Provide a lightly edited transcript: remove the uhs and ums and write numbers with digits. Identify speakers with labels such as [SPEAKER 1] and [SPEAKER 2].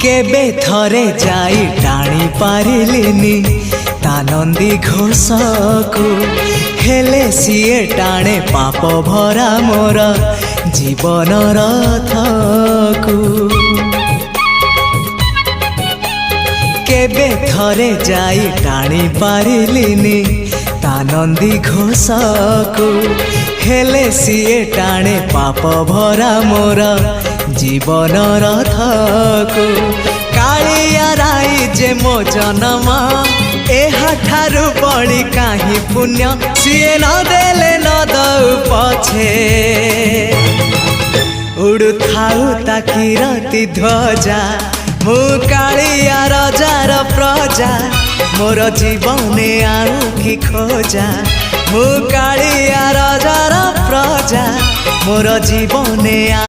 [SPEAKER 1] केबे थरे जाई टाणी पारिलिनी तानंदी घोषकु हेले सीए टाणे पाप भरा मोर जीवन रथकु केबे थरे जाई टाणी पारिलिनी तानंदी घोषकु हेले सीए टाणे पाप भरा मोर जीवन रथकु कालिया राई जे मो जन्म एहा ठारु बड़ी काहि पुण्य सीए न देले न दउ पछे उड़ु थाउ ताकि रति ध्वजा मु कालिया रजार प्रजा मोर जीवने आउ कि खोजा मु कालिया रजार प्रजा मोर जीवने